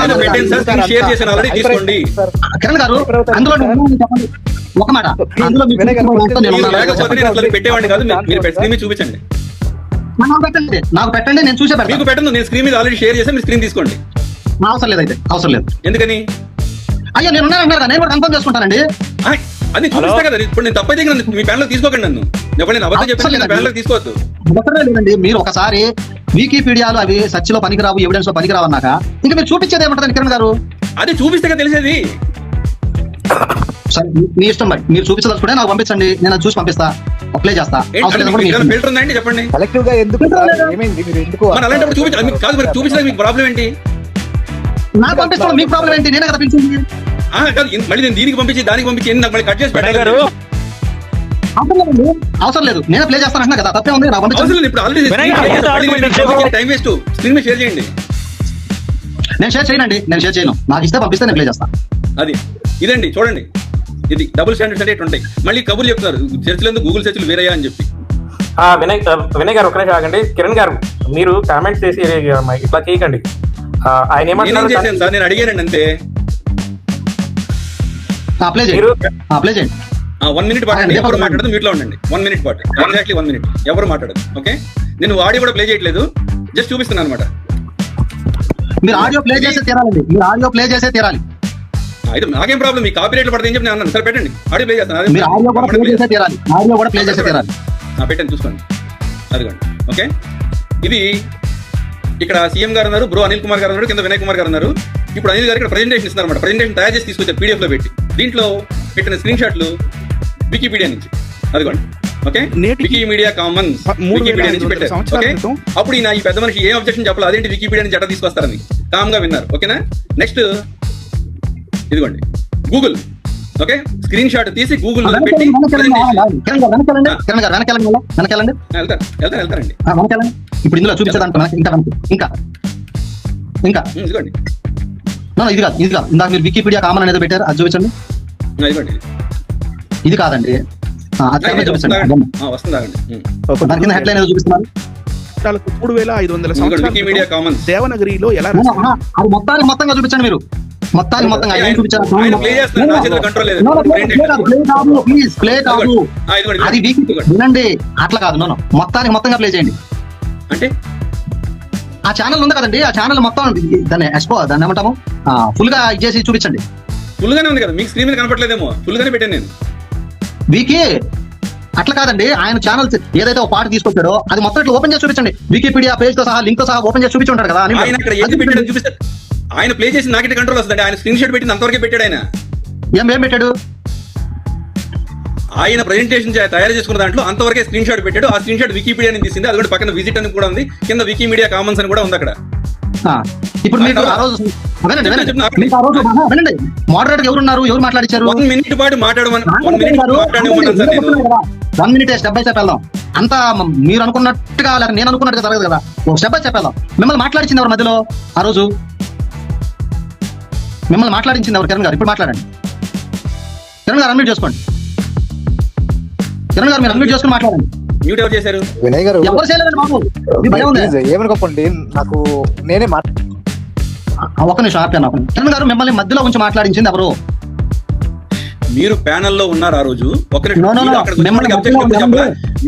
అందులో పెట్టండి sir, screen share చేసిన ఆల్రెడీ తీసుకోండి. కిరణ్ గారు అందులో చెప్పండి ఒక మాట, అందులో లేకపోతే నేను అసలు పెట్టేవాడిని కాదు. మీరు స్క్రీన్ మీద చూపించండి, నాకు పెట్టండి, నేను చూసే పెడతాను. మీకు పెట్టండి, నేను స్క్రీన్ మీద ఆల్రెడీ షేర్ చేసి మీరు స్క్రీన్ తీసుకోండి. అవసరం లేదు, అయితే అవసరం లేదు. ఎందుకని? అయ్యో నేను ఉన్నాను కదా, నేను కూడా కన్ఫర్మ్ చేసుకుంటానండి. అది చూపిస్తా కదా. ఇప్పుడు నేను తప్పైతే మీ ప్యాన్ లో తీసుకోకండి నన్ను. ఎప్పుడు నేను అబద్ధం చెప్పాను, ప్యాన్ లో తీసుకోవద్దు. అవసరం లేదండి. మీరు ఒకసారి వికీపీడియాలో అవి సర్చ్ లో పనికిరావు, ఎవిడెన్స్ లో పనికిరావు అన్నాక ఇంకా మీరు చూపించేది ఏమంటుంది కిరణ్ గారు? అది చూపిస్తే కదా తెలిసేది. సరే మీ ఇష్టం, మరి మీరు చూపించదలుచుకుంటే నాకు పంపించండి, నేను చూసి పంపిస్తా, అప్లై చేస్తా. ఫిల్టర్ ఉందండి చెప్పండి. కలెక్టివ్ గా ఎందుకు మీరు ఎందుకు అలాంటప్పుడు చూపించాలి కాదు, మరి చూపించడానికి మీకు ప్రాబ్లం ఏంటి? నాకు పంపిస్తాను, మీకు ప్రాబ్లం ఏంటి? నేనే కదా పిలిచింది. మళ్ళీ నేను దీనికి పంపించి దానికి పంపించి నాకు మళ్ళీ కట్ చేసి పెట్టారు. అవసరం లేదు, నేను ప్లే చేస్తాను కదా, తప్పే ఉంది. నాకు పంపించండి. ఇప్పుడు ఆల్రెడీ టైం వేస్ట్. స్క్రీన్ మీద షేర్ చేయండి. నేను షేర్ చేయనండి, నేను షేర్ చేయను. నాకు ఇస్తే పంపిస్తే నేను ప్లే చేస్తాను. అది ఇదండి చూడండి, ఇది డబుల్ స్టాండర్డ్స్ అంటే ఉంటాయి. మళ్ళీ కబుర్లు చెప్తున్నారు సెర్చ్లు ఎందుకు, గూగుల్ సెర్చ్లు వేరయ్యా అని చెప్పి. వినయ్ గారు ఒక్కనే ఆగండి. కిరణ్ గారు మీరు కామెంట్స్ చేసి ఇట్లా చేయకండి. ఆయన ఏమంటున్నారు సార్, నేను అడిగానండి అంతే. అప్లై చేయండి. 1 minute పాటు ఎవరు మాట్లాడదు, మ్యూట్ లో ఉండండి. 1 minute పాటు, ఎగ్జాక్ట్లీ 1 minute ఎవరు మాట్లాడదు. ఓకే, నేను ఆడియో కూడా ప్లే చేయట్లేదు, జస్ట్ చూపిస్తున్నాను అనమాట. మీరు ఆడియో ప్లే చేసే తీరాలండి, మీరు ఆడియో ప్లే చేసే తీరాలి. అయితే నాకేం ప్రాబ్లం, మీ కాపీ రేట్లు పడతాయని చెప్పి నేను అన్నాను. సరే పెట్టండి, ఆడియో ప్లే చేస్తాను. పెట్టండి చూసుకోండి, అదిగోండి. ఓకే, ఇది ఇక్కడ సీఎం గారు ఉన్నారు, బ్రో అనిల్ కుమార్ గారు ఉన్నారు, కింద వినయ్ కుమార్ గారు ఉన్నారు. ఇప్పుడు అనిల్ గారు ఇక్కడ ప్రెజెంటేషన్ ఇస్తున్నారు అనమాట. ప్రెజెంటేషన్ తయారు చేసి తీసుకొచ్చారు PDF లో పెట్టి. దీంట్లో పెట్టిన స్క్రీన్ షాట్లు వికీపీడియా నుంచి, అదిగోండి. ఓకే, వికీమీడియా కామన్స్ వికీపీడియా నుంచి పెట్టారు. ఓకే, అప్పుడు ఈ పెద్ద మనిషి ఏం అబ్జెక్షన్ చెప్పాలి, అదేంటి వికీపీడియా నుంచి ఎట్లా తీసుకొస్తారని కామ్ గా విన్నారు. ఓకేనా, నెక్స్ట్ ఇదిగోండి గూగుల్. ఓకే, స్క్రీన్ షాట్ తీసి గూగుల్ పెట్టి వెళ్తారండి. ఇప్పుడు ఇందులో చూపించడానికి ఇంకా ఇదిగోండి, ఇది కాదు, ఇది కాదు. ఇందాక మీరు వికీపీడియా కామన్ అనేది పెట్టారు, అది చూపించండి. ఇదిగోండి, ఇది కాదండి, చూపించండి. దాని కింద హెడ్లైన్ ఏదో చూపిస్తున్నారు. 3500 సంవత్సరాలు దేవనగిరిలో ఎలా అది మొత్తంగా చూపించండి. మీరు మొత్తంగా ఏం చూపించారు? అది వినండి, అట్లా కాదు. మొత్తంగా ప్లే చేయండి. అంటే ఆ ఛానల్ ఉంది కదండి, ఆ ఛానల్ మొత్తం దాన్ని ఏమంటాము, ఫుల్ గా ఇచ్చేసి చూపించండి. ఫుల్ గానే ఉంది కదా, మీకు స్క్రీన్ మీద కనపడలేదేమో, ఫుల్ గానే పెట్టాను నేను. వీకి అట్లా కాదండి, ఆయన ఛానల్ ఏదైతే ఒక పాట తీసుకొచ్చాడో అది మొత్తం ఇట్లా ఓపెన్ చేసి చూపించండి. వికీపీడియా పేజ్ తో సహా, లింక్ తో సహా ఓపెన్ చేసి చూపించుంటారు కదా. ఆయన ఇక్కడ ఏది పెట్టాడని చూపిస్తారు. ఆయన ప్లే చేసి నాకైతే కంట్రోల్ వస్తుంది. ఆయన స్క్రీన్ షాట్ పెట్టింది అంతవరకే పెట్టాడు. ఆయన ఏం పెట్టాడు? ఆయన ప్రెజెంటేషన్ తయారు చేసుకున్న దాంట్లో అంతవరకే స్క్రీన్ షాట్ పెట్టాడు. ఆ స్క్రీన్ షాట్ వికీపీడియా నుంచి తీసింది. అది కూడా పక్కన విజిట్ అని కూడా ఉంది, కింద వికీమీడియా కామన్స్ అని కూడా ఉంది అక్కడ. ఇప్పుడు మీకు ఆ రోజు మోడరేటర్ ఎవరున్నారు, ఎవరు మాట్లాడించారు? 1 minute పాటు మాట్లాడమని 1 minute మాట్లాడమన్నాను సార్ నేను. 1 minute స్టెప్ బై స్టెప్ వెళ్దాం. అంతా మీరు అనుకున్నట్టుగా లేక నేను అనుకున్నట్టుగా జరగదు కదా, ఒక స్టెప్ బై స్టెప్ వెళ్దాం. మిమ్మల్ని మాట్లాడించింది ఎవరు మధ్యలో ఆ రోజు? మిమ్మల్ని మాట్లాడించింది ఎవరు? కిరణ్ గారు ఇప్పుడు మాట్లాడండి. కిరణ్ గారు అన్మ్యూట్ చేసుకోండి. కిరణ్ గారు మీరు అన్మ్యూట్ చేసుకుని మాట్లాడండి. మ్యూట్ ఎవరు చేశారు? వినయ్ గారు ఎవరు చేయలేదండి బాబు, ఏమనుకోండి. నాకు నేనే ఒక్క నిమిషం ఆపాను. కిరణ్ గారు మిమ్మల్ని మధ్యలో ఉంచి మాట్లాడించింది ఎవరు? మీరు ప్యానెల్ లో ఉన్నారు ఆ రోజు.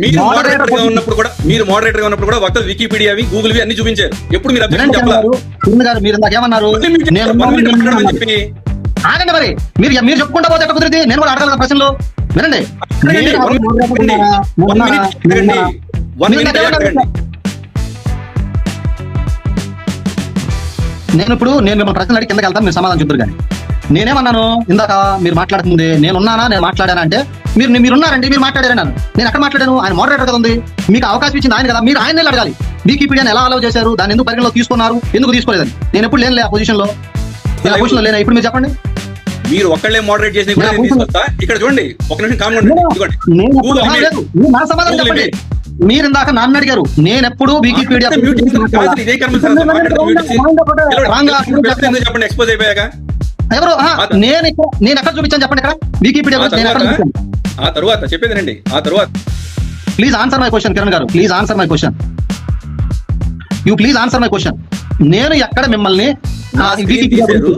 మీరు మోడరేటర్ గా ఉన్నప్పుడు కూడా వక్త వికీపీడియావి గూగుల్వి అన్ని చూపించారు. ఎప్పుడు మీరు అబ్జెక్షన్ చెప్పాలి. మీరు నాకేమన్నారు? ఆగండి, మరి మీరు చెప్పుకుంటా పోతే ఎట్లా కుదిరితే? నేను కూడా అడగాలి ప్రశ్నలు. వినండి, నేను మిమ్మల్ని ప్రశ్నలు అడిగి కిందకి వెళ్తాను, మీరు సమాధానం చెప్తారు. కానీ నేనేమన్నాను ఇందాక మీరు మాట్లాడుతుంది, నేను మాట్లాడానా అంటే మీరున్నారండి, మీరు మాట్లాడారన్నాను. నేను ఎక్కడ మాట్లాడాను? ఆయన మోడరేటర్ కదా ఉంది, మీకు అవకాశం ఇచ్చింది ఆయన కదా, మీరు ఆయన అడగాలి. వికీపీడియాని ఎలా అలౌ చేశారు, దాన్ని ఎందుకు పరిగణలో తీసుకున్నారు, ఎందుకు తీసుకోలేదని. నేను ఎప్పుడు లేను ఆ పొజిషన్ లో, లేనా? ఇప్పుడు మీరు చెప్పండి. మీరు ఒక్కళ్ళే మోడరేట్ చేసి ఇక్కడ చూడండి, ఒక నిమిషం కామెంట్. సమాధానం చెప్పండి. మీరు ఇందాక నన్ను అడిగారు, నేను ఎప్పుడు వికీపీడియా చెప్పండి. ఎక్స్పోజ్ అయిపోయాక ఎవరు? నేను ఎక్కడ చూపించాను చెప్పండి. ఇక్కడ వికీపీడియా ఆ తర్వాత చెప్పేదేనండి. ఆ తర్వాత please answer my question. Kiran గారు please answer my question. You please answer my question. నేను ఎక్కడ మిమ్మల్ని నా స్క్రీన్ తీశారు,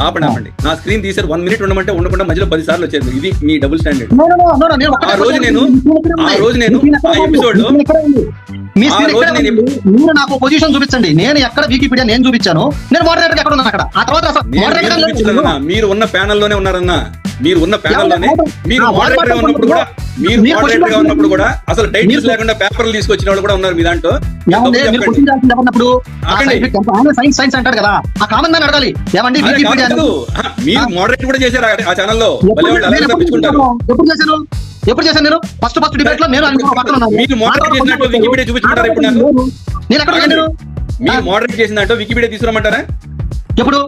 ఆపండి. నా స్క్రీన్ తీశారు, 1 minute ఉండమంటే ఉండకుండా మధ్యలో 10 సార్లు వచ్చేది. ఇది మీ డబుల్ స్టాండర్డ్. ఆ రోజు నేను ఆ ఎపిసోడ్ లో మీరు నాకు పొజిషన్ చూపించండి. నేను ఎక్కడ వికీపీడియా నేను చూపించాను, నేను మోడరేటర్ ఎక్కడ ఉన్నాను అక్కడ. ఆ తర్వాత మీరు ఉన్న ప్యానల్ లోనే ఉన్నారన్నా, మీరు ఉన్న ప్యానల్ లోనే మీరు మోడరేటర్ గా ఉన్నప్పుడు కూడా అసలు టైటిల్స్ లేకుండా పేపర్లు తీసుకొచ్చిన వాళ్ళు కూడా ఉన్నారు మీ దాంట్లో. సైన్స్ అంటాడు కదా, ఆ కామన్ మ్యాన్ అడగాలి. ఏమండి వికీపీడియా మీరు మోడరేటర్ కూడా చేశారు ఆ ఛానల్లో. ఎప్పుడు చేశాను నేను? ఫస్ట్ డిబేట్ లో నేను మీరు మోడరేట్ చేసినట్టు వికీపీడియా చూపించుకుంటారా ఇప్పుడు నాకు? నేను ఎక్కడ మీరు మోడరేట్ చేసినట్టు వికీపీడియా తీసుకురమ్మంటారా? ఎప్పుడు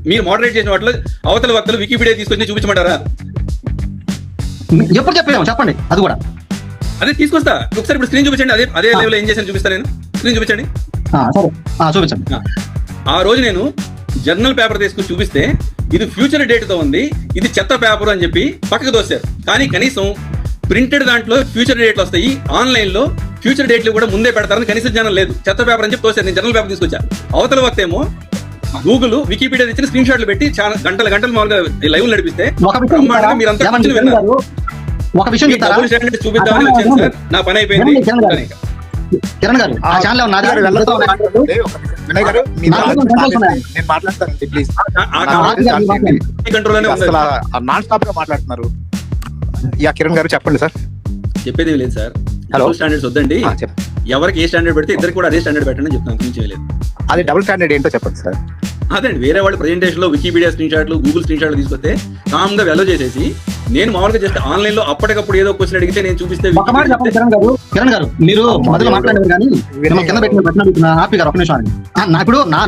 మీరు మోడరేట్ చేసిన వాటిలో అవతల వక్తలు వికీపీడియా తీసుకొచ్చి చూపించమంటారా? ఎప్పుడు చెప్పాము చెప్పండి. అది కూడా అదే తీసుకొస్తా. ఒకసారి ఇప్పుడు స్క్రీన్ చూపించండి. అదే లెవెల్ ఏం చేశాను చూపిస్తాను నేను. స్క్రీన్ చూపించండి. చూపించండి. ఆ రోజు నేను జర్నల్ పేపర్ తీసుకుని చూపిస్తే ఇది ఫ్యూచర్ డేట్ తో ఉంది, ఇది చెత్త పేపర్ అని చెప్పి పక్కకు దోశారు. కానీ కనీసం ప్రింటెడ్ దాంట్లో ఫ్యూచర్ డేట్లు వస్తాయి, ఆన్లైన్ లో ఫ్యూచర్ డేట్లు కూడా ముందే పెడతారని కనీసం జ్ఞానం లేదు. చెత్త పేపర్ అని చెప్పి తోశారు. నేను జర్నల్ పేపర్ తీసుకొచ్చా. అవతల వక్త ఏమో గూగుల్ వికీపీడియా ఇచ్చిన స్క్రీన్ షాట్లు పెట్టి చాలా గంటలు మామూలుగా లైవ్ నడిపిస్తే చూపిద్దామని వచ్చాను సార్. నా పని అయిపోయింది. కిరణ్ గారు ఆ ఛానల్ వినయ్ గారు నేను మాట్లాడతానండి ప్లీజ్. కంట్రోల్ లోనే ఉంది. నాన్ స్టాప్ గా మాట్లాడుతున్నారు. యా కిరణ్ గారు చెప్పండి సార్. చెప్పేది లేదు సార్. హలో, స్టాండర్డ్స్ వద్దండి. ఎవరికి ఏ స్టాండర్డ్ పెడితే ఇద్దరికి కూడా అదే స్టాండర్డ్ పెట్టండి చెప్తాను. లేదు అది డబుల్ స్టాండర్డ్ ఏంటో చెప్పండి సార్. అదండి, వేరే వాళ్ళ ప్రెజెంటేషన్ లో వికీపీడియా స్క్రీన్ షాట్లు, గూగుల్ స్క్రీన్ షాట్లు తీసుకొస్తే కామ్ గా వెలో చేసేసి నేను మామూలుగా జస్ట్ ఆన్లైన్ లో అప్పటికప్పుడు ఏదో క్వశ్చన్ అడిగితే నేను చూపిస్తే. కిరణ్ గారు మీరు మొదలు మాట్లాడారు కానీ కింద పెట్టిన హ్యాపీ గారు ఒక నిమిషం. ఇప్పుడు నా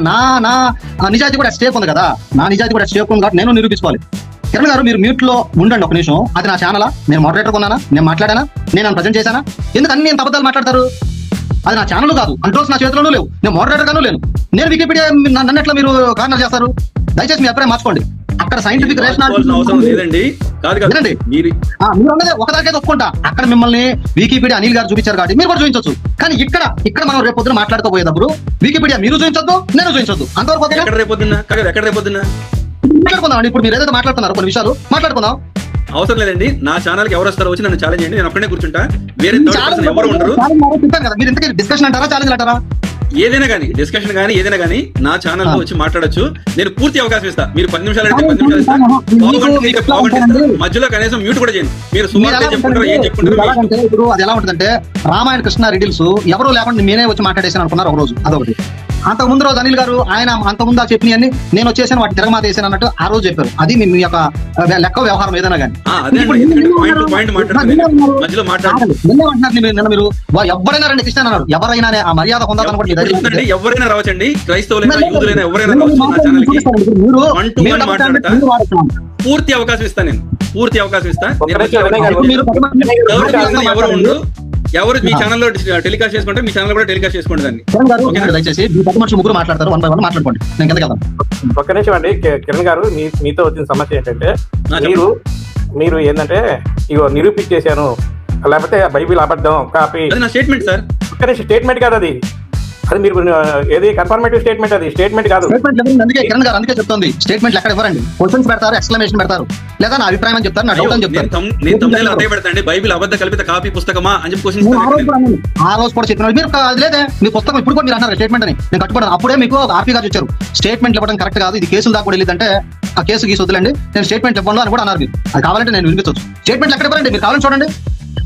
నిజాయితీ కూడా స్టేక్ ఉంది కదా, నా నిజాయితీ కూడా స్టేక్ ఉంది కాబట్టి నేను నిరూపించుకోవాలి. కిరణ్ గారు మీరు మ్యూట్ లో ఉండండి ఒక నిమిషం. అది నా ఛానలా? నేను మోడరేటర్ కొన్నానా? నేను మాట్లాడానా? నేను ప్రజెంట్ చేశానా? ఎందుకు అన్ని నేను అబద్ధాలు మాట్లాడతారు? అది నా ఛానల్ కాదు, కంట్రోల్స్ నా చేతిలోనూ లేవు, నేను మోడరేటర్ గాను లేను. నేను వికీపీడియా నన్నెట్లా మీరు కార్నర్ చేస్తారు? దయచేసి మీ అభిప్రాయం మార్చుకోండి. అక్కడ సైంటిఫిక్ అవసరం లేదండి. మీరు అన్నది ఒకదానికైతే ఒప్పుకుంటా. అక్కడ మిమ్మల్ని వికీపీడియా అనిల్ గారు చూపించారు కాబట్టి మీరు కూడా చూపించవచ్చు. కానీ ఇక్కడ మనం రేపు పొద్దున మాట్లాడుకోబోయేటప్పుడు వికీపీడియా మీరు చూపించొద్దు, నేను చూపించొద్దు. అంతవరకు మాట్లాడుకుందాం. ఇప్పుడు మీరు ఏదైతే మాట్లాడుతున్నారు కొన్ని విషయాలు మాట్లాడుకుందాం. అవసరం లేదండి. నా ఛానల్ కి ఎవరు వస్తారో వచ్చి నన్ను ఛాలెంజ్ చేయండి. నేను ఒక్కడే కూర్చుంటా. వేరే ఎవరు ఉండరు. చెప్పాను కదా, మీరు ఇంతకీ డిస్కషన్ అంటారా ఛాలెంజ్ అంటారా? ఏదైనా కానీ డిస్కషన్ కానీ ఏదైనా కానీ నా ఛానల్ లో వచ్చి మాట్లాడొచ్చు. నేను పూర్తి అవకాశం ఇస్తా. మీరు 10 నిమిషాలు అడిగితే 10 నిమిషాలు ఇస్తా. మధ్యలో కనీసం మ్యూట్ కూడా చేయండి. మీరు సుమారు చెప్పుకుంటారు, ఏం చెప్పుకుంటారు. ఇప్పుడు అది ఎలా ఉంటుందంటే రామాయణ కృష్ణ రిడిల్స్ ఎవరు లేకుండా నేనే వచ్చి మాట్లాడేసాను అనుకున్నారు ఒక రోజు. అదొకటి. అంతకు ముందు రోజు అనిల్ గారు ఆయన అంతకుముందు చెప్పినవన్నీ నేను వచ్చేసాను వాటి తిరగమాత వేసాను అన్నట్టు ఆ రోజు చెప్పారు. అది మీ యొక్క లెక్క వ్యవహారం ఏదైనా కానీ. నిన్న మీరు ఎవరైనా రండి కృష్ణ అన్నారు. ఎవరైనా ఆ మర్యాద పొందాలని ఎవరైనా రావచ్చండి. క్రైస్తవులైనా యూదులైనా ఎవరైనా రావచ్చు. పూర్తి అవకాశం ఇస్తాను. నేను పూర్తి అవకాశం ఇస్తాను. ఎవరు ఉండు, ఎవరు మీ ఛానల్లో టెలికాస్ట్ చేసుకుంటే మీ ఛానల్ కూడా టెలికాస్ట్ చేసుకోండి. దాన్ని దయచేసి ముగ్గురు మాట్లాడతారు, 1 by 1 మాట్లాడుకోండి. నేను కిందకి వెళ్తాను. ఒక్క నిమిషం అండి. కిరణ్ గారు మీతో వచ్చిన సమస్య ఏంటంటే మీరు ఏంటంటే ఇగో నిరూపించేశాను, లేకపోతే బైబిల్ అబద్ధం కాపీ. అది నా స్టేట్మెంట్ సార్. ఒక్క నిమిషం, స్టేట్మెంట్ కాదు అది. అది మీరు ఏది కన్ఫర్మేటివ్ స్టేట్మెంట్, అది స్టేట్మెంట్ కాదు. అందుకే కిరణ్ గారు అందుకే చెప్తుంది స్టేట్మెంట్ ఎక్కడ ఇవ్వరండి. క్వశ్చన్స్ పెడతారు, ఎక్స్క్లమేషన్ పెడతారు, లేదా నా అభిప్రాయం అని చెప్తారు, నా డౌట్ అని చెప్తారు. నేను తమ్ముళ్ళు అదే పెడతాండి. బైబిల్ అబద్ధ కల్పిత కాపీ పుస్తకమా అని చెప్పి క్వశ్చన్ ఆ రోజు కూడా చెప్పినారు మీరు. అది లేదే మీ పుస్తకం ఇప్పుడు కూడా మీరు అన్నారు స్టేట్మెంట్ అని. నేను కట్టుబడ్డాను. అప్పుడే మీకు ఆర్పీ గారు వచ్చారు స్టేట్మెంట్ ఇవ్వడం కరెక్ట్ కాదు, ఇది కేసులు దాకా కూడా వెళ్ళిందంటే ఆ కేసు గీసు వద్దులండి, నేను స్టేట్మెంట్ ఇవ్వను అని కూడా అన్నారు మీరు. అది కావాలంటే నేను వినిపించవచ్చు. స్టేట్మెంట్ ఎక్కడ ఇవ్వరండి, మీరు కావాలని చూడండి.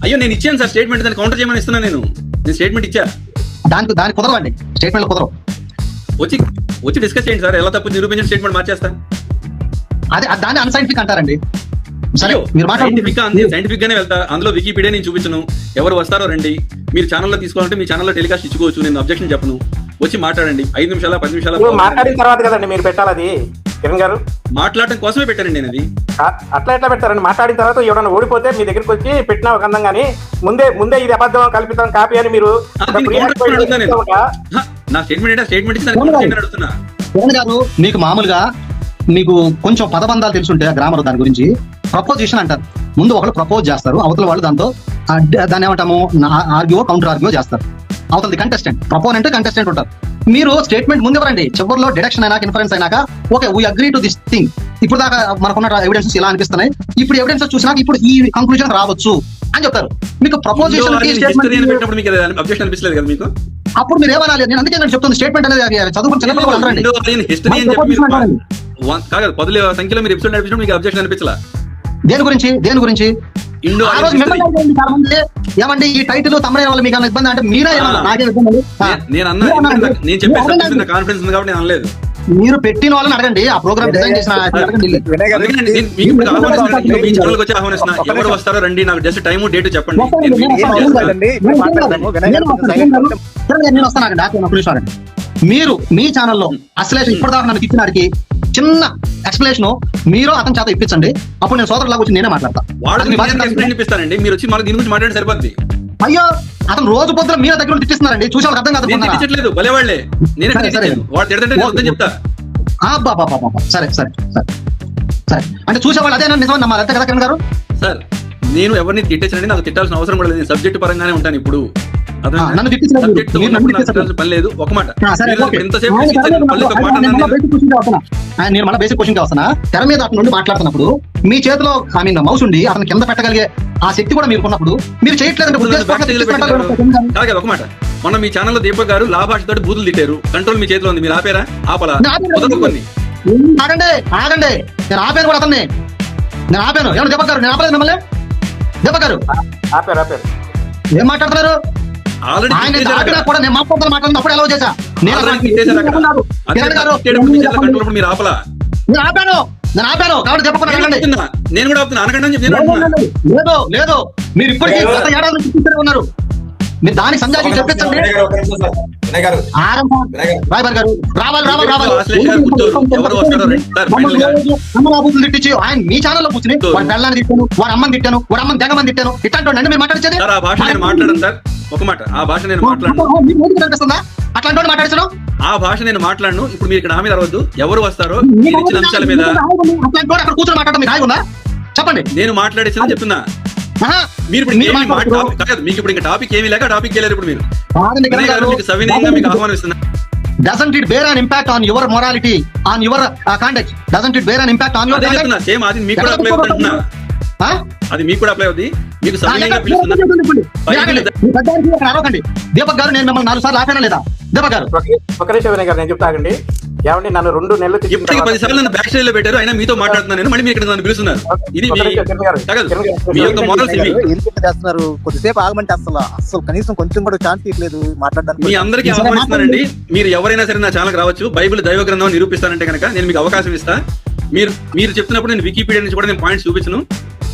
అయ్యో నేను ఇచ్చాను సార్ స్టేట్మెంట్, దాన్ని కౌంటర్ చేయమని ఇస్తున్నాను. నేను స్టేట్మెంట్ ఇచ్చా. దానికి కుదరవండి, స్టేట్మెంట్ కుదరవు. వచ్చి డిస్కస్ చేయండి సార్. ఎలా తప్పు నిరూపించిన స్టేట్మెంట్ మార్చేస్తా. అదే దాన్ని అన్సైంటిఫిక్ అంటారండి. సైంటిఫిక్ గానే వెళ్తా. అందులో వికీపీడియా నేను చూపించను. ఎవరు వస్తారో రండి. మీరు ఛానల్లో తీసుకోవాలంటే మీ ఛానల్లో టెలికాస్ట్ ఇచ్చుకోవచ్చు. నేను అబ్జెక్షన్ చెప్పను. వచ్చి మాట్లాడండి. 5 నిమిషాల 10 నిమిషాలు మాట్లాడిన తర్వాత కదండి మీరు పెట్టాలి. అది కిరణ్ గారు మాట్లాడటం కోసమే పెట్టానండి నేను. అది అట్లా ఎట్లా పెడతారండి? మాట్లాడిన తర్వాత ఎవరైనా ఓడిపోతే మీ దగ్గరికి వచ్చి పెట్టినా ఒక అందం, కానీ ముందే ఇది అబద్ధం కల్పితం కాపీ అని మీరు నా స్టేట్మెంట్ ఇచ్చి అడుగుతున్నా. కిరణ్ గారు మీకు మామూలుగా మీకు కొంచెం పదబంధాలు తెలుసుంటే గ్రామర్ దాని గురించి ప్రపోజిషన్ అంటారు. ముందు ఒకళ్ళు ప్రపోజ్ చేస్తారు, అవతల వాళ్ళు దాంతో దాన్ని ఏమంటాము ఆర్గ్యూ కౌంటర్ ఆర్గ్యూ చేస్తారు. అవతలది కంటెస్టెంట్, ప్రపోనెంట్ కంటెస్టెంట్ ఉంటారు. మీరు స్టేట్మెంట్ ముందు ఎవరండి చివరిలో డిడక్షన్ అయినాక ఇన్ఫరెన్స్ అయినాక okay we agree to this thing. ఇప్పుడు దాకా మనకున్న ఎవిడెన్సెస్ ఇలా అనిపిస్తున్నాయి, ఇప్పుడు ఎవిడెన్సెస్ చూసినాక ఇప్పుడు ఈ కంక్లూజన్ రావచ్చు అని చెప్తారు. మీకు ప్రపోజిషన్ పెట్టినప్పుడు మీకు అబ్జెక్షన్ అనిపించలేదు కదా మీకు? అప్పుడు మీరు ఏమనాలి? నేను అందుకే నేను చెప్తుంది స్టేట్మెంట్ అనేది చదువుకుని చిన్నపిల్లలు అనరండి. హిస్టరీ అని చెప్పి మీరు కాదు పదుల సంఖ్యలో మీరు ఎపిసోడ్ నడిపించడం మీకు అబ్జెక్షన్ అనిపించలా? దేని గురించి ఇండో ఆ రోజు మిమ్మల్ని అడిగింది చాలా మంది, ఏమండి ఈ టైటిల్ తమ్ముడే వల్ల మీకు ఇబ్బంది అంటే మీరే ఏమన్నా? నాకే ఇబ్బంది. నేను చెప్పే కాన్ఫిడెన్స్ ఉంది కాబట్టి నేను అనలేదు. మీరు పెట్టిన వాళ్ళని అడగండి, ఆ ప్రోగ్రామ్ డిజైన్ చేసిన వినయ్ గారు, ఎవరు వస్తారో రండి, నాకు జస్ట్ టైం డేట్ చెప్పండి. నేను వస్తాను. మీరు మీ ఛానల్లో అసలు ఇప్పటిదాకా నన్ను ఇచ్చినాడికి చిన్న ఎక్స్ప్లెనేషన్ మీరు అతని చేత ఇప్పించండి, అప్పుడు నేను సోదరులాగా వచ్చి నేనే మాట్లాడతా. ఇప్పిస్తానండి, మీరు వచ్చి మళ్ళీ దీని గురించి మాట్లాడి సరిపోద్ది. అయ్యో అతను రోజు పొద్దున మీరే దగ్గర తిట్టిస్తున్నారండి, చూసే వాళ్ళకి అర్థం నేను కాదు. తిట్టలేదు, భలే వాళ్ళే. నేనే వాడు తిడతంటే నేను వద్దని చెప్తా. సరే సరే సరే సరే అంటే చూసేవాళ్ళు అదే నిజం నమ్మాలి, అంతే కదా కిరణ్ గారు? సార్ నేను ఎవరిని తిట్టేసానండి, నాకు తిట్టాల్సిన అవసరం కూడా లేదు. సబ్జెక్ట్ పరంగానే ఉంటాను ఇప్పుడు. నన్ను తిట్టించలేదు, పని లేదు. ఒక మాట నేను మళ్ళీ బేసిక్ క్వశ్చన్ వస్తున్నా. తెర మీద అతను నుండి మాట్లాడుతున్నప్పుడు మీ చేతిలో ఐ మీన్ మౌస్ ఉండి అతను కింద పెట్టగలిగే ఆ శక్తి కూడా మీరు ఉన్నప్పుడు మీరు చేయట్లేదంటే ఒక మాట, మొన్న మీ ఛానల్లో దీపక్ గారు లాభాషతో బూతులు తిట్టారు, కంట్రోల్ మీ చేతిలో ఉంది, మీరు ఆపేరా? ఆపలా? ఆగండి ఆగండి, నేను ఆపాను కూడా అతన్ని, నేను ఆపాను. ఏమన్నా దీపక్ గారు, నేను ఆపలేదు మిమ్మల్ని. దీపక్ గారు ఏం మాట్లాడుతున్నారు? ఆయన ఆపినా కూడా నేను మాట్లాడుతున్నప్పుడు ఎలా చేశా? నేను ఆపాను కాబట్టి చెప్పకుండా నేను కూడా అనకండి. లేదు లేదు, మీరు ఇప్పటికీ గత ఏడాది నుంచి ఉన్నారు. మీరు దానికి సంజాషి చెప్పించండి. రావాలి తిట్టించి ఆయన మీ ఛానల్లో కూర్చుని వాడి పిల్లల్ని తిట్టాను, వాడు అమ్మని తిట్టాను, వాడు అమ్మని తెగమని తిట్టాను, ఇట్లాంటి మీరు మాట్లాడించేది ఆ భాష నేను మాట్లాడను సార్. ఒక మాట, ఆ భాష నేను మాట్లాడను. అనిపిస్తుందా అట్లాంటి మాట్లాడించడం? ఆ భాష నేను మాట్లాడను. ఇప్పుడు మీరు ఇక్కడ హామీ అరవద్దు. ఎవరు వస్తారో మీరు ఇచ్చిన అంశాల మీద అక్కడ కూర్చొని మాట్లాడడం మీకు హాయిగా ఉందా? చెప్పండి. నేను మాట్లాడేసిన చెప్తున్నా. మీరు ఇప్పుడు మీకు ఇప్పుడు ఇంకా టాపిక్ ఏమీ లేక టాపిక్ వెళ్ళారు. ఇప్పుడు మీరు మీకు సవినయంగా మీకు ఆహ్వానిస్తున్నా. Doesn't it bear an impact on your morality, on your conduct? Doesn't it bear an impact on your conduct? Same అది మీకు కూడా అప్లై అవుతుంటున్నా. అది మీకు కూడా అప్లై అవుతుంది. మీకు సవినయంగా పిలుస్తున్నా. దీపక్ గారు నేను మిమ్మల్ని 4 సార్లు ఆపానా లేదా? దీపక్ గారు ఒక నిమిషం వినయ్ గారు, నేను చెప్తాగండి. ఏమండి నన్ను 2 నెలలు ఇప్పటికి 10 సార్లు నన్ను బ్యాక్ స్టైల్ లో పెట్టారు, అయినా మీతో మాట్లాడుతున్నాను. మళ్ళీ మీరు ఇక్కడ నన్ను పిలుస్తున్నారు. ఇది మీ యొక్క మోరల్స్ ఇవి. చేస్తున్నారు. కొద్దిసేపు ఆగమంటే అసలు కనీసం కొంచెం కూడా ఛాన్స్ ఇవ్వలేదు మాట్లాడడానికి. మీ అందరికీ ఆహ్వానిస్తానండి. మీరు ఎవరైనా సరే నా ఛానల్ రావచ్చు. బైబిల్ దైవ గ్రంథం నిరూపిస్తానంటే కనుక నేను మీకు అవకాశం ఇస్తా. మీరు చెప్తున్నప్పుడు నేను వికీపీడియా నుంచి కూడా నేను పాయింట్స్ చూపించను.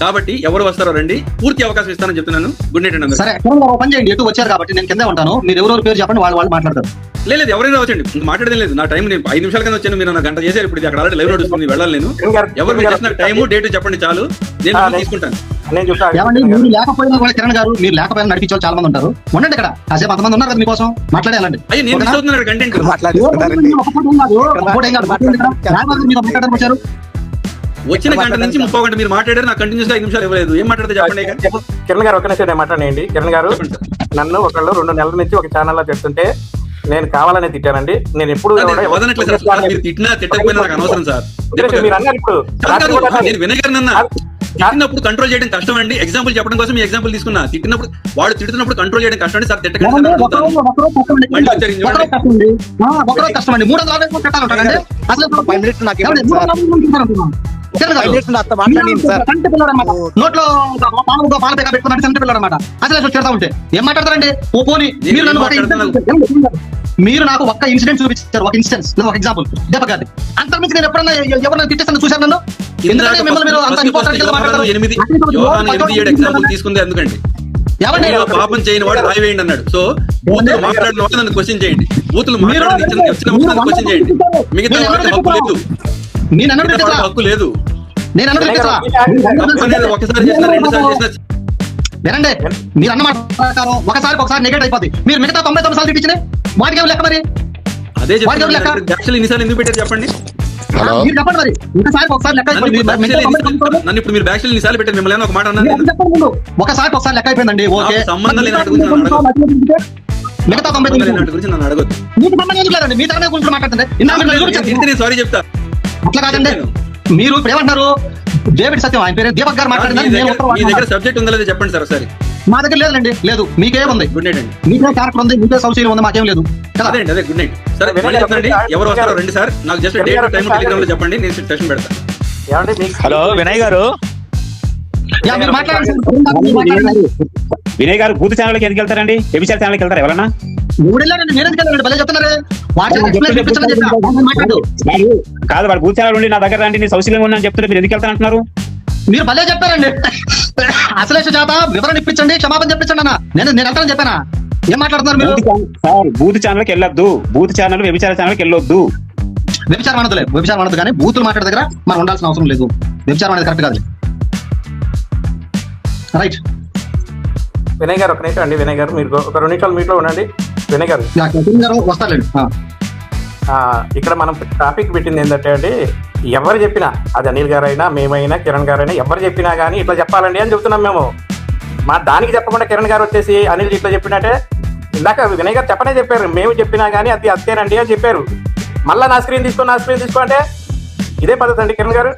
కాబట్టి ఎవరు వస్తారో రండి, పూర్తి అవకాశం ఇస్తానని చెప్తున్నాను. గుడ్ నైట్ అండి. సరే పని చేయండి, ఎటు వచ్చారు కాబట్టి నేను కింద ఉంటాను. మీరు ఎవరెవరు పేరు చెప్పండి, వాళ్ళు మాట్లాడతారు. లేదు ఎవరైనా వచ్చండి, మాట్లాడేది లేదు. నా టైం నేను 5 నిమిషాల కింద వచ్చాను, మీరు నా గంట చేశారు. ఇప్పుడు అక్కడ ఆల్రెడీ లైవ్ నడుస్తుంది, వెళ్ళాలి నేను. ఎవరు మీరు చేసిన టైము డేట్ చెప్పండి చాలు, నేను తీసుకుంటాను. మీరు లేకపోయినా కూడా కిరణ్ గారు, మీరు లేకపోయినా నడిపించే చాలా మంది ఉంటారు. ఉండండి ఇక్కడ కాసేపు, అంతమంది ఉన్నారు కదా మీకోసం మాట్లాడేయాలండి. అయ్యి నేను మిస్ అవుతున్నాను కంటెంట్. వచ్చారు వచ్చిన గంట నుంచి 30 గంట మీరు మాట్లాడారు, నాకు కంటిన్యూస్ గా 5 నిమిషాలు ఇవ్వలేదు. ఏం మాట్లాడితే చెప్పండి. కిరణ్ గారు ఒక నిమిషం నేను మాట్లాడండి. కిరణ్ గారు నన్ను ఒకళ్ళు 2 నెలల నుంచి ఒక ఛానల్లో చెప్తుంటే నేను కావాలనే తిట్టానండి. నేను ఎప్పుడు తిట్టినా తిట్టకపోయినా నాకు అనవసరం సార్. మీరు అన్నారు ఇప్పుడు నేను వినగరనన్నా తిట్టినప్పుడు కంట్రోల్ చేయడం కష్టం అండి. ఎగ్జాంపుల్ చెప్పడం కోసం మీ ఎగ్జాంపుల్ తీసుకున్నా. తిట్టినప్పుడు వాడు తిడుతున్నప్పుడు కంట్రోల్ చేయడం కష్టం అండి సార్. తిట్టకండి. నోట్లో పాల పేక పెట్టుకున్నట్టు సంటి పిల్లడు అనమాట. అసలు చెడతా ఉంటే ఏం మాట్లాడతారండి? ఓ పోనీ మీరు నాకు ఒక్క ఇన్సిడెంట్ చూపించారు, ఒక ఇన్సిడెన్స్, ఒక ఎగ్జాంపుల్ దీపక్ గారి. అంతకుమించి నేను ఎప్పుడన్నా ఎవరైనా తిట్టేస్తాను చూశాను నన్ను? తీసుకుంది ఎందుకండి? పాపం చేయని వాడు రాయి వేయండి అన్నాడు. సో బూతులు మాట్లాడిన వాడు నన్ను క్వశ్చన్ చేయండి. బూతులు మాట్లాడిన క్వశ్చన్ చేయండి. మిగతా హక్కు లేదు, హక్కు లేదు. ఒకసారి చేసిన 2 సార్లు చేసిన వినండి, మీరు అన్నమాట ప్రకారం ఒకసారి నెగెట్ అయిపోద్ది. మీరు మిగతా 99 సార్లు తిట్టించిన వాటికి లెక్క మరి? అదే చెప్పండి. ఇన్నిసార్లు ఎందుకు పెట్టారు చెప్పండి. మీరు చెప్పండి మరి. ఒకసారి లెక్క నన్ను ఇప్పుడు మీరు బ్యాక్ ఇన్నిసార్లు పెట్టారు, మిమ్మల్ని ఒక మాట అన్నాను. ఒకసారి లెక్క అయిపోయిందండి. ఓకే సంబంధం లేని మిగతా 99 గురించి నన్ను అడగొద్దు. మీకు సంబంధం ఎందుకు లేదండి? మీ తరమే గురించి మాట్లాడుతుంటే నేను సారీ చెప్తా. అట్లా కాదండి. మీరు ఇప్పుడు ఏమంటారు? డేవిడ్ సత్యం ఆయన పేరు దీపక్ గారు మీ మాట్లాడింది. దగ్గర సబ్జెక్ట్ ఉందా లేదా చెప్పండి సార్ ఒకసారి. మా దగ్గర లేదండి. లేదు, మీకే ఉంది. గుడ్ నైట్ అండి. మీకే క్యారెక్టర్ ఉంది, మీకే సౌశీలం ఉంది, మాకేం లేదు కదా. అదే గుడ్ నైట్. సరే మళ్ళీ చెప్తానండి, ఎవరు వస్తారో రండి సార్. నాకు జస్ట్ డేట్ టైం టెలిగ్రామ్ లో చెప్పండి, నేను సెషన్ పెడతా. ఏమండి మీకు హలో వినయ్ గారు, యా, మీరు మాట్లాడండి. వినయ్ గారు బూత్ ఛానల్కి ఎందుకు వెళ్తారండి? వ్యభిచార ఛానల్కి వెళ్తారా ఎవరన్నా? మూడేళ్ళండి, నేను ఎందుకు వెళ్ళండి? భలే చెప్తున్నారు. మాట్లాడు. కాదు, వాడు బూత్ ఛానల్ ఉండి నా దగ్గర రండి, నేను సౌశల్యంగా ఉన్నాను చెప్తుంటే మీరు ఎందుకు వెళ్తారంటున్నారు? మీరు భలే చెప్పారండి. అసలేష చేత వివరణ ఇప్పించండి, క్షమాపణ చెప్పించండి అన్న. నేను వెళ్తానని చెప్పానా? ఏం మాట్లాడుతున్నారు మీరు? సార్ బూత్ ఛానల్కి వెళ్ళొద్దు, బూత్ ఛానల్ వ్యభిచార ఛానల్కి వెళ్ళొద్దు. వ్యభిచారం అనదులే, వ్యభిచారం అనదు, కానీ బూతులు మాట్లాడే దగ్గర మనం ఉండాల్సిన అవసరం లేదు. వ్యభిచారం అనేది కరెక్ట్ కాదు. రైట్. వినయ్ గారు ఒక నిమిషం అండి. వినయ్ గారు మీరు ఒక 2 నిమిషాలు మీట్లో ఉండండి. వినయ్ గారు వస్తారులేండి. ఇక్కడ మనం టాపిక్ పెట్టింది ఏంటంటే అండి, ఎవరు చెప్పినా అది అనిల్ గారైనా మేమైనా కిరణ్ గారైనా ఎవరు చెప్పినా కానీ ఇట్లా చెప్పాలండి అని చెప్తున్నాం మేము. మా దానికి చెప్పకుండా కిరణ్ గారు వచ్చేసి అనిల్ ఇట్లా చెప్పినట్టే, ఇందాక వినయ్ గారు చెప్పనే చెప్పారు, మేము చెప్పినా కానీ అది అంతేనండి అని చెప్పారు. మళ్ళీ నా స్క్రీన్ తీసుకో అంటే ఇదే పద్ధతి అండి కిరణ్ గారు.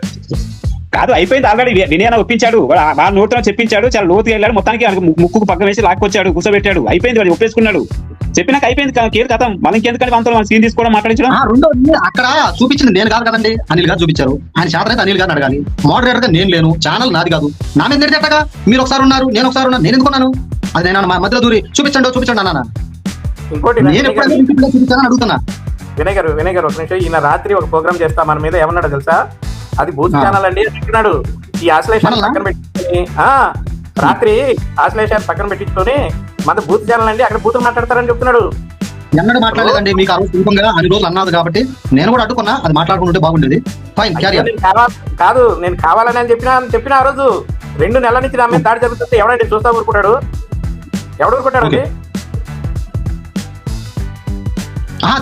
కాదు, అయిపోయింది ఆల్రెడీ. వినయన ఒప్పించాడు, వాళ్ళ నోట్లో చెప్పించాడు, చాలా లోతుగా వెళ్ళాడు, మొత్తానికి ముక్కుకు పక్కన వేసి లాక్కొచ్చాడు, కూర్చోబెట్టాడు, అయిపోయింది, వాడు ఒప్పేసుకున్నాడు. చెప్పినాక అయిపోయింది, కేర్ కథం. మనం ఇంకెందుకని మనతో సీన్ తీసుకోవడం మాట్లాడించడం. రెండోది అక్కడ చూపించింది నేను కాదు కదండి, అనిల్ గారు చూపించారు. ఆయన శాతం అనిల్ గారిని అడగాలి. మోడరేటర్ గా నేను లేను, ఛానల్ నాది కాదు. నా మీద ఎట్టగా మీరు ఒకసారి ఉన్నారు, నేను ఒకసారి ఉన్నాను. నేను ఎందుకున్నాను? అది నేను మా మధ్యలో దూరి చూపించండి అన్న. ఇంకోటి నేను ఎప్పుడైనా చూపించానని అడుగుతున్నా. వినయ్ గారు ఒక నిమిషం. ఈయన రాత్రి ఒక ప్రోగ్రామ్ చేస్తా మన మీద ఏమన్నాడు తెలుసా? అది బూత్ ఛానల్ అండి అంటున్నాడు. ఈ ఆశ్లేషణ పక్కన పెట్టుకొని రాత్రి ఆశ్లేషణ పక్కన పెట్టించుకొని మన బూత్ ఛానల్ అండి, అక్కడ బూతులు మాట్లాడతారని చెప్తున్నాడు. ఎన్నడూ మాట్లాడలేదండి. మీకు ఆ రోజు రూపంగా అన్ని రోజులు అన్నది కాబట్టి నేను కూడా అడ్డుకున్నా. అది మాట్లాడుకుంటే బాగుండేది. Fine, carrier. కాదు, నేను కావాలని అని చెప్పిన ఆ రోజు 2 నెలల నుంచి నా మీద దాడి జరుగుతుంటే ఎవడండి చూస్తా ఊరుకుంటాడు? ఎవడు ఊరుకుంటాడు అండి?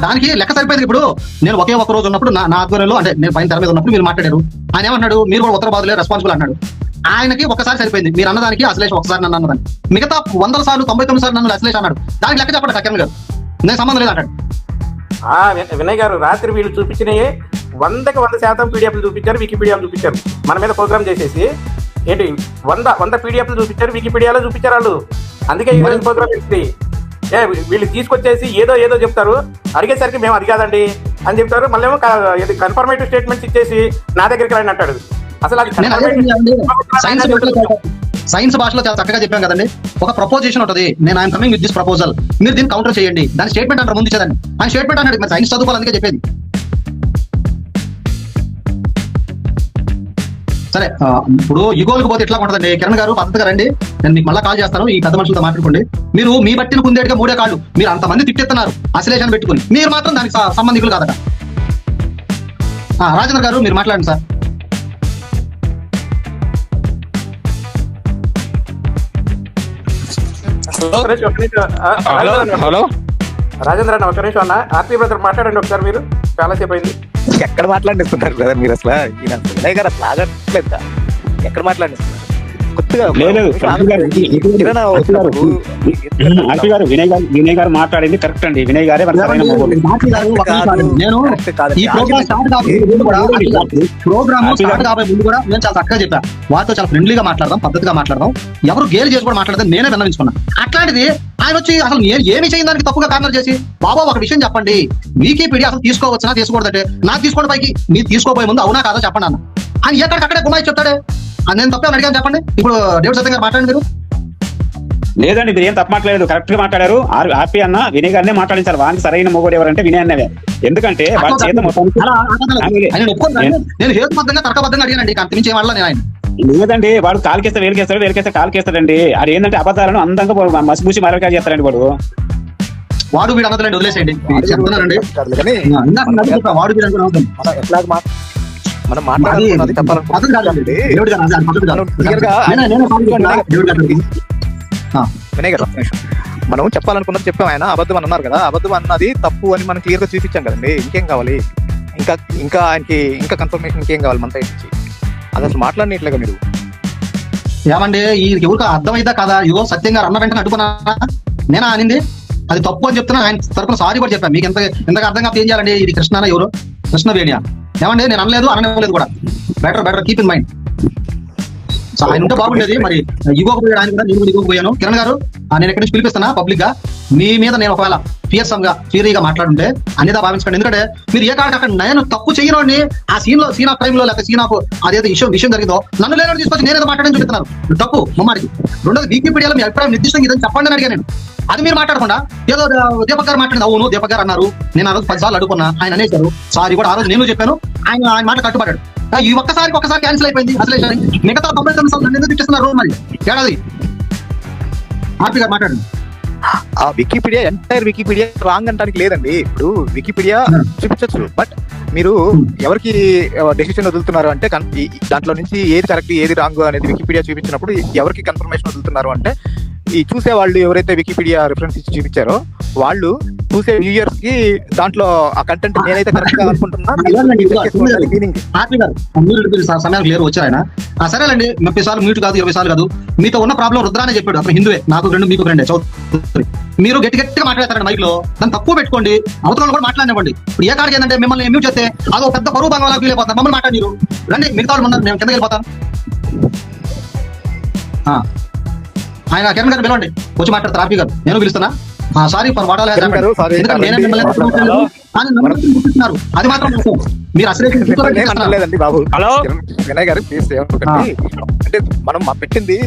దానికి లెక్క సరిపోయింది. ఇప్పుడు నేను ఒకే ఒక రోజు ఉన్నప్పుడు నా ఆధ్వర్యంలో, అంటే నేను పైన తెర మీద ఉన్నప్పుడు మీరు మాట్లాడారు. ఆయన ఏమన్నాడు? మీరు కూడా ఉత్తరబాదులే రెస్పాన్సిబుల్ అన్నాడు. ఆయనకి ఒకసారి సరిపోయింది. మీరు అన్నదానికి అశ్లేష ఒకసారి నన్ను అన్నదాన్ని, మిగతా 100 సార్లు 99 సార్లు నన్ను అశ్లేష అన్నాడు. దానికి లెక్క చెప్పండి కిరణ్ గారు. నేను సంబంధం లేదు అంటాడు. వినయ్ గారు రాత్రి వీళ్ళు చూపించినవి 100% పీడిఎఫ్లు చూపించారు, వికీపీడియాలు చూపించారు. మన మీద ప్రోగ్రామ్ చేసేసి ఏంటి 100 పీడిఎఫ్లు చూపించారు, వికీపీడియాలో చూపించారు వాళ్ళు. అందుకే ఈ రోజు ప్రోగ్రామ్ చేసింది. వీళ్ళు తీసుకొచ్చేసి ఏదో చెప్తారు, అడిగేసరికి మేము అది కాదండి అని చెప్తారు. మళ్ళీ కన్ఫర్మేటివ్ స్టేట్మెంట్స్ ఇచ్చేసి నా దగ్గరికి రండి అంటాడు. అసలు అది సైన్స్ భాషలో చాలా చక్కగా చెప్పాం కదండి. ఒక ప్రపోజిషన్ ఉంటుంది, నేను I'm coming with this proposal, మీరు దీన్ని కౌంటర్ చేయండి. దాని స్టేట్మెంట్ అంటారు ముందు ఇచ్చేదాన్ని. ఆయన స్టేట్మెంట్ అన్నాడు. మరి సైన్స్ చదువుకోవాలి, అందుకే చెప్పేది. సరే, ఇప్పుడు ఈగోలకు పోతే ఎట్లా ఉంటుందండి? కిరణ్ గారు పద్ధతిగా రండి, నేను మీకు మళ్ళీ కాల్ చేస్తాను. ఈ పెద్ద మనుషులతో మాట్లాడుకోండి. మీరు మీ బట్టిన కుందేటిగా 3 కాళ్ళు, మీరు అంతమంది తిట్టెత్తున్నారు అశ్లేషణ పెట్టుకుని, మీరు మాత్రం దానికి సంబంధికులు కాదట. రాజేంద్ర గారు మీరు మాట్లాడండి సార్. హలో రాజేంద్ర అన్న ఒక నిమిషం అన్న. ఆర్పీ బ్రదర్ మాట్లాడండి ఒకసారి. మీరు చాలాసేపు అయింది. ఎక్కడ మాట్లాడిస్తున్నారు బ్రదర్ మీరు? అసలు వినయ్ గారు అసలు ఆగట్లేదు. ఎక్కడ మాట్లాడిస్తున్నారు? కొత్తగా వినయ్ గారు మాట్లాడింది కరెక్ట్ అండి. వినయ్ గారే ప్రోగ్రామ్ స్టార్ట్ కాబోయే ముందు కూడా నేను చాలా చక్కగా చెప్పా, వారితో చాలా ఫ్రెండ్లీగా మాట్లాడదాం, పద్ధతిగా మాట్లాడదాం, ఎవరు గేలు చేసి కూడా మాట్లాడదాం, నేనే విన్నవించుకున్నా. అట్లాంటిది ఆయన వచ్చి అసలు ఏమి చేయని దానికి తప్పుగా కార్నర్ చేసి, బాబా ఒక విషయం చెప్పండి, వికీపీడియా అసలు తీసుకోవచ్చునా తీసుకోకూడదంటే, నాకు తీసుకోండి పైకి, మీరు తీసుకోపోయే ముందు అవునా కాదా చెప్పండి అన్న. ఆయన ఎక్కడికక్కడే గుమాయి చెప్తాడే. నేను తప్పే అడిగాను చెప్పండి. ఇప్పుడు డేవిడ్ సత్యం గారు మాట్లాడండి. మీరు లేదండి, మీరు ఏం తప్ప మాట్లాడలేదు, కరెక్ట్ గా మాట్లాడారు. ఆర్పీ అన్న వినయ్ గారినే మాట్లాడించారు. వానికి సరైన మొగోడు ఎవరంటే వినయ్ అన్నవే. ఎందుకంటే వాళ్ళ చేత నేను హేతుబద్ధంగా తర్కబద్ధంగా అడిగానండి, అంత మించి ఏమన్నా నేను ఆయన లేదండి. వాడు కాలుకేస్తే వేలికేస్తే కాలుకేస్తాడండి. అది ఏంటంటే అబద్ధాలను అందంగా మసిపూసి మరొక చేస్తాడండి వాడు. వాడు వీడు అన్నదండి, వదిలేసేయండి. చెప్తున్నారండి వాడు వీడు మనం మాట్లాడుతున్నది వినయ్ గారు మనం చెప్పాలనుకున్నది చెప్పాం. ఆయన అబద్ధం అని అన్నారు కదా, అబద్ధం అన్నది తప్పు అని మనం క్లియర్ గా చూపించాం కదండి. ఇంకేం కావాలి? ఇంకా ఆయనకి ఇంకా కన్ఫర్మేషన్ ఇంకేం కావాలి మన సైడ్ నుంచి? అది అసలు మాట్లాడినట్లేగా మీరు. ఏమండి ఈ ఎవరికి అర్థమైందా కదా? ఇగో సత్యం గారు అన్న వెంటనే అడ్డుకున్నా నేనా అనింది? అది తప్పు అని చెప్తున్నా. ఆయన తరపున సారీ కూడా చెప్పాను. మీకు ఎంతగా అర్థం కాకపోతే ఏం చేయాలండి? ఇది కృష్ణ ఎవరు? కృష్ణవేణియా? ఏమండి నేను అనలేదు, అనలేదు కూడా. Better keep in mind. So ఆయన ఉంటే బాగుండేది. మరి ఇగోకు పోయాడు ఆయన కూడా, నేను కూడా ఇగోకు పోయాను. కిరణ్ గారు నేను ఎక్కడి నుంచి పిలిపిస్తున్నా పబ్లిక్ గా, మీ మీద నేను ఒకవేళ ఫ్రీగా మాట్లాడుంటే అన్నిదా భావించకండి. ఎందుకంటే మీరు ఏ కాడికి అక్కడ నేను తప్పు చేయను ఆ సీన్ ఆఫ్ టైంలో లేకపోతే సీన్ ఆఫ్ అదేదో విషయం జరిగిందో నన్ను లేనో తీసుకొచ్చి నేనేదో మాట్లాడని చూపిస్తున్నారు. తప్పు మమ్మాడికి. రెండోది వికీపీడియాలో మీ అభిప్రాయం నిర్దిష్టంగా ఇదని చెప్పండి అని అడిగా నేను. అది మీరు మాట్లాడకుండా ఏదో దీపక్ గారు మాట్లాడింది. అవును దీపక్ గారు అన్నారు, నేను ఆ రోజు 10 సార్లు అడుగుకున్నా, ఆయన అనేశారు సారీ కూడా. ఆ రోజు నేను చెప్పాను, ఆయన మాట కట్టుబడ్డాడు. ఈ ఒక్కసారి క్యాన్సిల్ అయిపోయింది అసలు. మిగతా 99 సార్లు నన్ను ఎందుకు తిట్టిస్తున్నారు మరి? ఏడాది ఆర్పి గారు మాట్లాడండి. ఆ వికీపీడియా ఎంటైర్ వికీపీడియా రాంగ్ అంటానికి లేదండి. ఇప్పుడు వికీపీడియా చూపించచ్చు, బట్ మీరు ఎవరికి డెసిషన్ వదులుతున్నారు అంటే దాంట్లో నుంచి ఏది కరెక్ట్ ఏది రాంగ్ అనేది వికీపీడియా చూపించినప్పుడు ఎవరికి కన్ఫర్మేషన్ వదులుతున్నారు అంటే ఈ చూసే వాళ్ళు ఎవరైతే వికీపీడియా రిఫరెన్స్ ఇచ్చి చూపించారో వాళ్ళు చూసే వ్యూయర్స్ కి దాంట్లో ఆ కంటెంట్ నేనైతే కరెక్ట్ గా అనుకుంటున్నా. సమయానికి లేరు వచ్చారు ఆయన. సరేనండి, 30 సార్లు మ్యూట్ కాదు 20 సార్లు కాదు. మీతో ఉన్న ప్రాబ్లం రుద్రానే చెప్పాడు. అప్పుడు హిందువే, నాకు 2 మీకు 2 చౌదరి. మీరు గట్టిగా మాట్లాడతారండి మైక్ లో, దాన్ని తక్కువ పెట్టుకోండి. అవతల కూడా మాట్లాడివ్వండి. ఇప్పుడు ఏ కాడికి ఏంటంటే మిమ్మల్ని మ్యూట్ చేస్తే అదో పెద్ద బరువు భాగంలో ఫీల్ అయిపోతారు. మమ్మల్ని మాట్లాడి రండి, మిగతా వాళ్ళు ఉన్నారు, నేను కిందకి వెళ్ళిపోతాను. ఆయన కిరణ్ గారు పిలవండి, వచ్చి మాట్లాడతారు. ఆర్పి గారు నేను పిలుస్తున్నా. Sorry for what all has happened. ఎందుకంటే నేనే మిమ్మల్ని గుర్తిస్తున్నారు, అది మాత్రం మీరు అసలే లేదండి బాబు. వినయ్ గారు ప్లీజ్ అంటే మనం పెట్టింది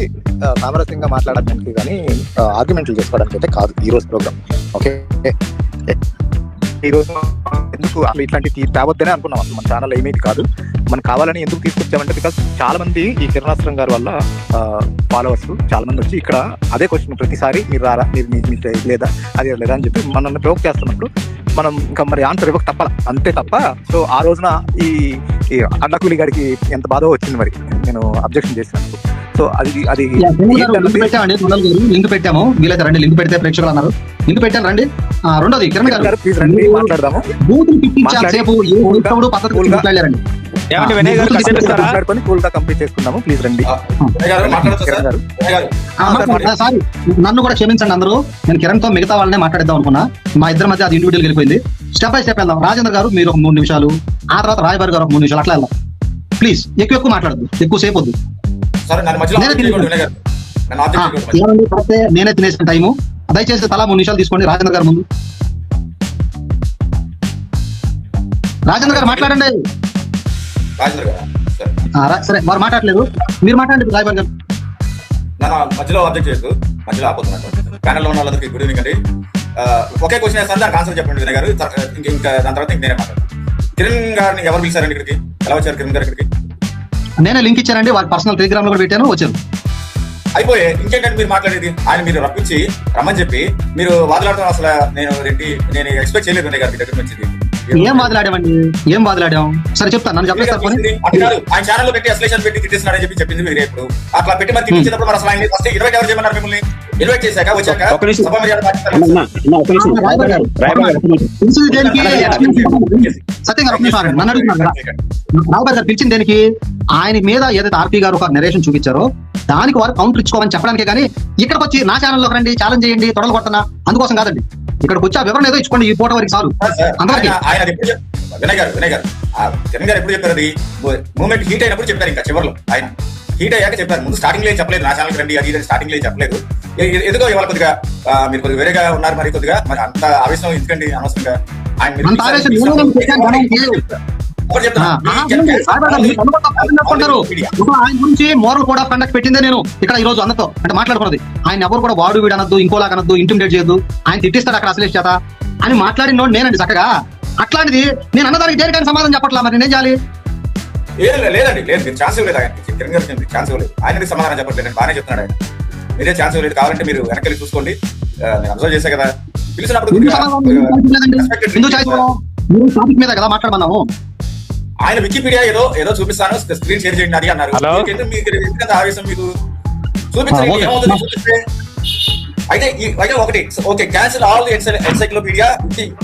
సామరస్యంగా మాట్లాడడానికి కానీ ఆర్గ్యుమెంట్లు చేసుకోవడానికి అయితే కాదు ఈ రోజు ప్రోగ్రామ్. ఓకే, ఈ రోజు ఎందుకు అసలు ఇట్లాంటి తేవద్దనే అనుకున్నాం. అసలు మన ఛానల్ ఏమేది కాదు, మనం కావాలని ఎందుకు తీసుకొచ్చామంటే బికాస్ చాలా మంది ఈ కిరణాస్త్రం గారి వల్ల ఫాలోవర్స్ చాలా మంది వచ్చి ఇక్కడ అదే క్వశ్చన్ ప్రతిసారి మీరు రారా, మీరు లేదా అది లేదా అని చెప్పి మనల్ని ప్రయోగ చేస్తున్నప్పుడు మనం ఇంకా మరి ఆన్సర్ ఇవ్వక తప్ప, అంతే తప్ప. సో ఆ రోజున ఈ అన్నకూలి గారికి ఎంత బాధ వచ్చింది మరి నేను అబ్జెక్షన్ చేసినప్పుడు. సో అది లింక్ పెట్టాము, వీలైతే రండి. లింక్ పెడితే ప్రేక్షకులు అన్నారు, లింక్ పెట్టాను రండి. రెండోది కిరణ్ గారు ప్లీజ్ రండి, మాట్లాడదాము. మాట్లాడుకొని కూల్ గా కంప్లీట్ చేసుకుందాము. ప్లీజ్ రండి. సారీ, నన్ను కూడా క్షమించండి అందరూ. నేను కిరణ్ తో మిగతా వాళ్ళనే మాట్లాడిద్దాం అనుకున్నా, మా ఇద్దరి మధ్య అది ఇండివిజువల్ వెళ్ళిపోయింది. స్టెప్ బై స్టెప్ వెళ్దాం. రాజేంద్ర గారు మీరు ఒక 3 నిమిషాలు, ఆ తర్వాత రాయబారి గారు ఒక 3 నిమిషాలు, అట్లా వెళ్దాం. ప్లీజ్ ఎక్కువ మాట్లాడద్దు, ఎక్కువ సేపు వద్దు. నేనే తినేసిన టైము. దయచేసి తలా 3 నిమిషాలు తీసుకోండి. రాజేంద్ర గారు ముందు. రాజేంద్ర గారు మాట్లాడండి. సరే, వారు మాట్లాడలేదు, మీరు మాట్లాడండి. రాయబారి గారు మధ్యలో అబ్జెక్ట్ చేయొద్దు, మధ్యలో ఆపోతున్నట్టు. ప్యానెల్లో ఉన్న వాళ్ళందరికీ గుడ్ ఈవినింగ్ అండి. ఒకే క్వశ్చన్ వేస్తాను, దానికి ఆన్సర్ చెప్పండి వినయ్ గారు. ఇంకా దాని తర్వాత నేనే మాట్లాడతాను. కిరణ్ గారిని ఎవరు పిలిచారండి ఇక్కడికి? ఎలా వచ్చారు కిరణ్ గారు ఇక్కడికి? నేనే లింక్ ఇచ్చానండి, వాళ్ళ పర్సనల్ టెలిగ్రామ్ లో కూడా పెట్టాను, వచ్చారు. అయిపోయే ఇంకేంటంటే మీరు మాట్లాడేది. ఆయన మీరు రప్పించి రమ్మని చెప్పి మీరు వాదులాడతాం. అసలు నేను ఎక్స్పెక్ట్ చేయలేదు వినయ్ గారి దగ్గర నుంచి. ఏం వాదులాడాం? సరే చెప్తాను, నన్ను చెప్పేస్తారు. ఆయన ఛానల్ లో పెట్టి అసలేషన్ పెట్టి తిట్టేస్తున్నాడని చెప్పి చెప్పింది మీరు. ఇప్పుడు అట్లా పెట్టి మరి తిట్టించినప్పుడు మరి అసలు ఆయన ఫస్ట్ ఇన్వైట్ ఎవరు చేయమన్నారు? మిమ్మల్ని ఇన్వైట్ చేశాక వచ్చాక సత్యం గారు నన్ను అడుగుతున్నారు కదా, రావుబాబు గారు పిలిచింది దేనికి? ఆయన మీద ఏదైతే ఆర్పి గారు ఒక నెరేషన్ చూపించారో దానికి వారు కౌంటర్ ఇచ్చుకోమని చెప్పడానికే కానీ ఇక్కడికి వచ్చి నా ఛానల్లో రండి, ఛాలెంజ్ చేయండి, తొడలు కొట్టనా అందుకోసం కాదండి. ఇక్కడికి వచ్చి ఆ వివరణ ఏదో ఇచ్చుకోండి, ఈ పూట వరకు చాలు. అందరికీ వినయ్ గారు కిరణ్ గారు ఎప్పుడు చెప్పారు? అది మూమెంట్ హీట్ అయినప్పుడు చెప్పారు. ఇంకా చివరిలో ఆయన హీట్ అయ్యాక చెప్పారు. ముందు స్టార్టింగ్ లో చెప్పలేదు, నా ఛానల్ రండి అది స్టార్టింగ్ లో చెప్పలేదు. ఎందుకో ఇవాళ కొద్దిగా మీరు కొద్దిగా వేరేగా ఉన్నారు. మరి కొద్దిగా మరి అంత ఆవేశం ఎందుకండి అనవసరంగా? ఆయన గురించి మోరల్ కోడ్ ఆఫ్ కండక్ట్ పెట్టిందే నేను ఇక్కడ ఈ రోజు అందరితో అంటే మాట్లాడుకున్నది. ఆయన ఎవరు కూడా వాడు వీడు అనొద్దు, ఇంకోలా అనొద్దు, ఇంటిమిడేట్ చేయొద్దు, ఆయన తిట్టిస్తాడు అక్కడ అసలే చేత అని మాట్లాడిన నేనండి చక్కగా. అట్లాంటిది నేను అన్నదానికి దేనికైనా సమాధానం చెప్పట్లా, మరి నేనేం చేయాలి? లేదండి, లేదు, మీరు ఛాన్స్ ఇవ్వలేదు. ఆయన కిరణ్ గారికి ఛాన్స్ ఇవ్వలేదు. ఆయనకి సమాధానం చెప్పట్లేదు, బాగానే చెప్తున్నాడు ఆయన. మీరే ఛాన్స్ ఇవ్వలేదు. కావాలంటే మీరు వెనకెళ్ళి చూసుకోండి, నేను అబ్జర్వ్ చేశా కదా. పిలిచినప్పుడు మీద కదా మాట్లాడమన్నాము. ఆయన వికీపీడియా ఏదో చూపిస్తాను, స్క్రీన్ షేర్ చేయండి అది అన్నారు. మీకు ఆవేశం మీకు చూపించండి. అయితే ఒకటి okay, cancel all encyclopedia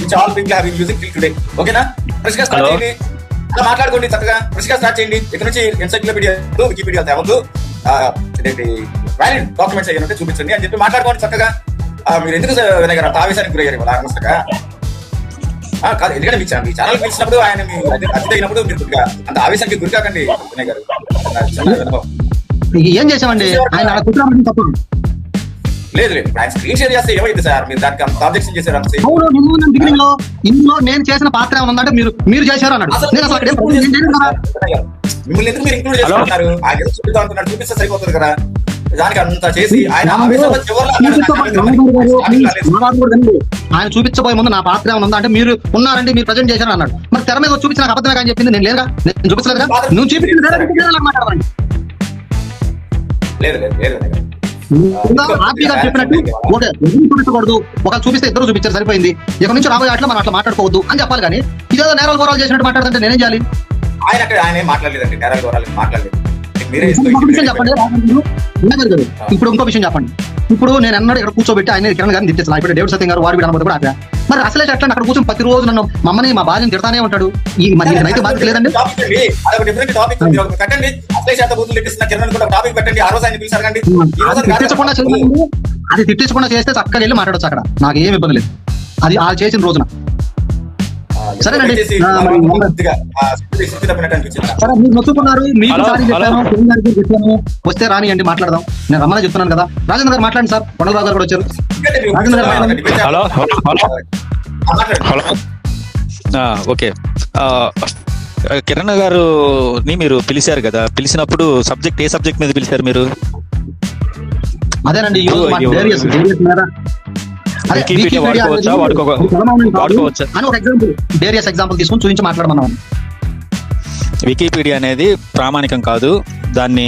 which all people have been using till today. ఓకేనా? ఫ్రెష్ గా స్టార్ట్ చేయండి, అలా మాట్లాడుకోండి చక్కగా. ఫ్రెష్ గా స్టార్ట్ చేయండి. ఇక్కడ నుంచి ఎన్సైక్లోపీడియా వికీపీడియా తేవద్దు, వ్యాలిడ్ డాక్యుమెంట్స్ అయ్యి చూపించండి అని చెప్పి మాట్లాడుకోండి చక్కగా. మీరు ఎందుకు వినయ్ గారు అంత ఆవేశానికి గురయ్యారు ఇవాళ అనవసరంగా? కాదు, ఎందుకంటే మీ ఛానల్ పిలిచినప్పుడు ఆయన మీ అతిథి అయినప్పుడు మీరు కొద్దిగా అంత ఆవేశానికి గురి కాకండి వినయ్ గారు. చిన్న అనుభవం. ఏం చేసామండి? ఆయన అలా కూర్చోమని తప్పు. లేదు లేదు, ఆయన స్క్రీన్ షేర్ చేస్తే ఏమైంది సార్? మీరు దానికి అంత ఆబ్జెక్షన్ చేశారు అంత సేపు. అవును, బిగినింగ్ లో ఇందులో నేను చేసిన పాత్ర ఏమన్నా మీరు చేశారు అన్నాడు. నేను అసలు అక్కడ మిమ్మల్ని ఎందుకు మీరు ఇంక్లూడ్ చేసుకుంటున్నారు? ఆయన ఏదో చూపిద్దాం అనుకున్నాడు, చూపిస్తే సరిపోతుంది కదా. దానికి అంత చేసి ఆయన ఆవేశంలో చివరిలో ఆయన చూపించబోయే ముందు నా పాత్ర ఏమైనా ఉందా అంటే మీరు ఉన్నారండి, మీరు ప్రజెంట్ చేశారు అన్నాడు. మరి తెర మీద చూపించిన నాకు అబద్ధమే కానీ చెప్పింది నేను లేదుగా, నేను చూపించలేదుగా. నువ్వు చూపించింది మాట్లాడాలండి. లేదు లేదు లేదు వినయ్ గారు. ఆర్పీ గారు చెప్పినట్టు ఓకే చూపించకూడదు, ఒకళ్ళు చూపిస్తే ఇద్దరు చూపించారు సరిపోయింది, ఇక నుంచి రాబోయే అట్లా మనం అట్లా మాట్లాడుకోవద్దు అని చెప్పాలి. కానీ ఇదేదో నేరాలు ఘోరాలు చేసినట్టు మాట్లాడుతుంటే నేనేం చేయాలి? ఆయన అక్కడ ఆయన ఏం మాట్లాడలేదండి, నేరాలు ఘోరాలు మాట్లాడలేదు. మీరే ఇంకో విషయం చెప్పండి. ఇప్పుడు ఇంకో విషయం చెప్పండి. ఇప్పుడు నేను అన్నాడు ఇక్కడ కూర్చోబెట్టి ఆయన కిరణ్ గారిని తిట్టించాలి. ఇప్పుడు డేవిడ్ సత్యం గారు వారు వీడు అనబోదు కూడా ఆపా. మరి అసలే అట్లా అక్కడ కూర్చొని ప్రతిరోజు నన్ను మమ్మని మా భార్యను తిడతానే ఉంటాడు. ఈ మరి అయితే బాధ్యత లేదండి. తిట్టించకుండా చేయండి, అది తిట్టించకుండా చేస్తే చక్కగా వెళ్ళి మాట్లాడచ్చు అక్కడ, నాకు ఏమి ఇబ్బంది లేదు. అది ఆ చేసిన రోజున సరేనండి. సరే, మీరు నొచ్చుకున్నారు, మీకు సారీ చెప్పాను, కిరణ్ గారికి చెప్పాను, వస్తే రానియండి మాట్లాడదాం. నేను రమ్మని చెప్తున్నాను కదా. రాజేంద్ర గారు మాట్లాడండి సార్, కొండలరావు గారు కూడా వచ్చారు. రాజేంద్ర గారు మాట్లాడండి. Hello okay. కిరణ్ గారుని మీరు పిలిచారు కదా, పిలిచినప్పుడు ఏ సబ్జెక్ట్ మీద పిలిచారు మీరు? అదేనండి, ఈ రోజు వేరియస్ మీద వికీపీడియా వాడుకోవచ్చా వాడుకోవచ్చా అని ఒక ఎగ్జాంపుల్, వేరియస్ ఎగ్జాంపుల్ తీసుకొని చూపించి మాట్లాడమన్నాం. వికీపీడియా అనేది ప్రామాణికం కాదు, దాన్ని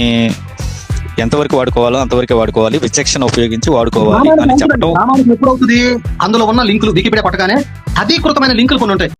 ఎంతవరకు వాడుకోవాలో అంతవరకు వాడుకోవాలి, విచక్షణ ఉపయోగించి వాడుకోవాలి అని చెప్పడం. ప్రామాణికం ఎప్పుడు అవుతుంది? అందులో ఉన్న లింకులు వికీపీడియా పట్టగానే అధీకృతమైన లింకులు కొన్ని ఉంటాయి.